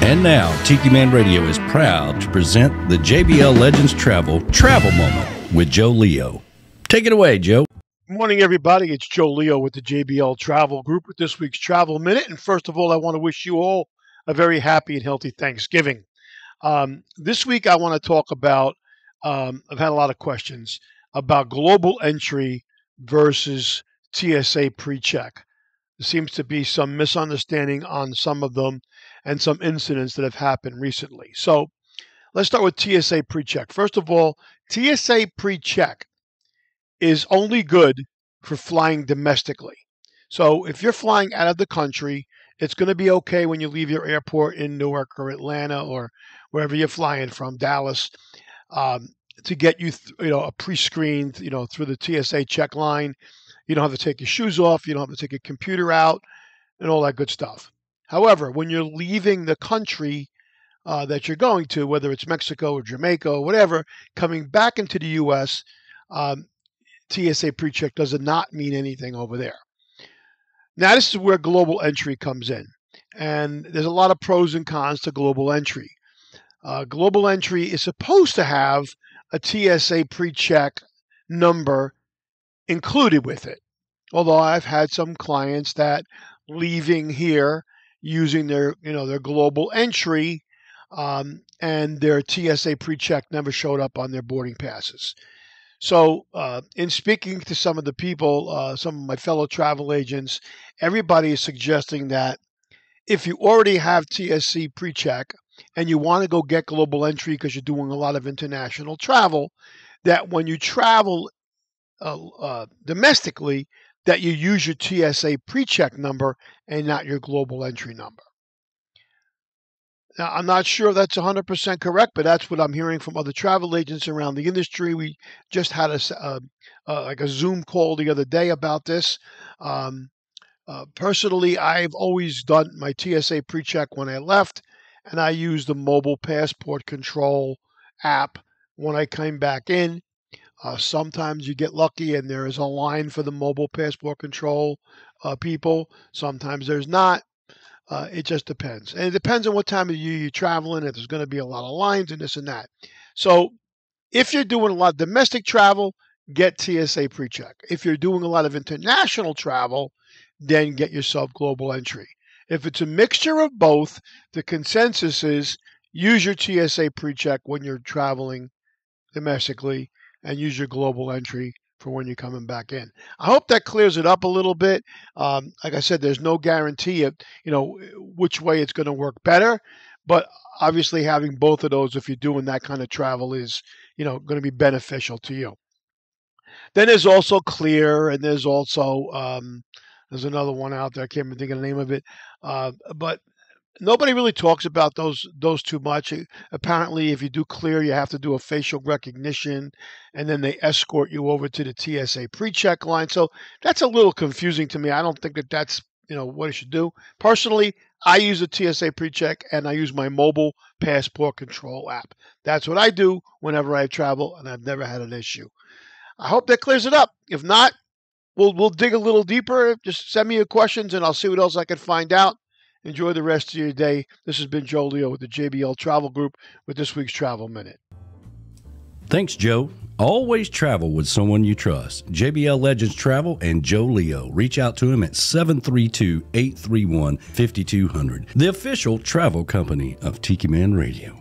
And now, Tiki Man Radio is proud to present the JBL Legends Travel Moment with Joe Leo. Take it away, Joe. Good morning, everybody. It's Joe Leo with the JBL Travel Group with this week's Travel Minute. And first of all, I want to wish you all a very happy and healthy Thanksgiving. This week, I want to talk about, I've had a lot of questions about global entry versus TSA pre-check. There seems to be some misunderstanding on some of them and some incidents that have happened recently. So let's start with TSA pre-check. First of all, TSA pre-check is only good for flying domestically. So if you're flying out of the country, it's going to be okay when you leave your airport in Newark or Atlanta or wherever you're flying from, Dallas, to get you, a pre-screened, through the TSA check line. You don't have to take your shoes off. You don't have to take your computer out and all that good stuff. However, when you're leaving the country that you're going to, whether it's Mexico or Jamaica or whatever, coming back into the U.S., TSA pre-check does not mean anything over there. Now, this is where global entry comes in. And there's a lot of pros and cons to global entry. Global entry is supposed to have a TSA pre-check number included with it. Although I've had some clients that leaving here using their global entry and their TSA pre-check never showed up on their boarding passes. So in speaking to some of the people, some of my fellow travel agents, everybody is suggesting that if you already have TSA pre-check and you want to go get global entry because you're doing a lot of international travel, that when you travel domestically, that you use your TSA pre-check number and not your global entry number. Now, I'm not sure that's 100% correct, but that's what I'm hearing from other travel agents around the industry. We just had a Zoom call the other day about this. Personally, I've always done my TSA pre-check when I left, and I use the mobile passport control app when I came back in. Sometimes you get lucky and there is a line for the mobile passport control people. Sometimes there's not. It just depends. And it depends on what time of year you're traveling, if there's going to be a lot of lines and this and that. So if you're doing a lot of domestic travel, get TSA pre-check. If you're doing a lot of international travel, then get yourself global entry. If it's a mixture of both, the consensus is use your TSA pre-check when you're traveling domestically and use your global entry for when you're coming back in. I hope that clears it up a little bit. Like I said, there's no guarantee of, which way it's going to work better, but obviously having both of those, if you're doing that kind of travel, is, going to be beneficial to you. Then there's also Clear, and there's also, there's another one out there. I can't even think of the name of it. But nobody really talks about those too much. Apparently, if you do Clear, you have to do a facial recognition, and then they escort you over to the TSA pre-check line. So that's a little confusing to me. I don't think that's what you should do. Personally, I use a TSA pre-check, and I use my mobile passport control app. That's what I do whenever I travel, and I've never had an issue. I hope that clears it up. If not, we'll dig a little deeper. Just send me your questions, and I'll see what else I can find out. Enjoy the rest of your day. This has been Joe Leo with the JBL Travel Group with this week's Travel Minute. Thanks, Joe. Always travel with someone you trust. JBL Legends Travel and Joe Leo. Reach out to him at 732-831-5200, the official travel company of Tiki Man Radio.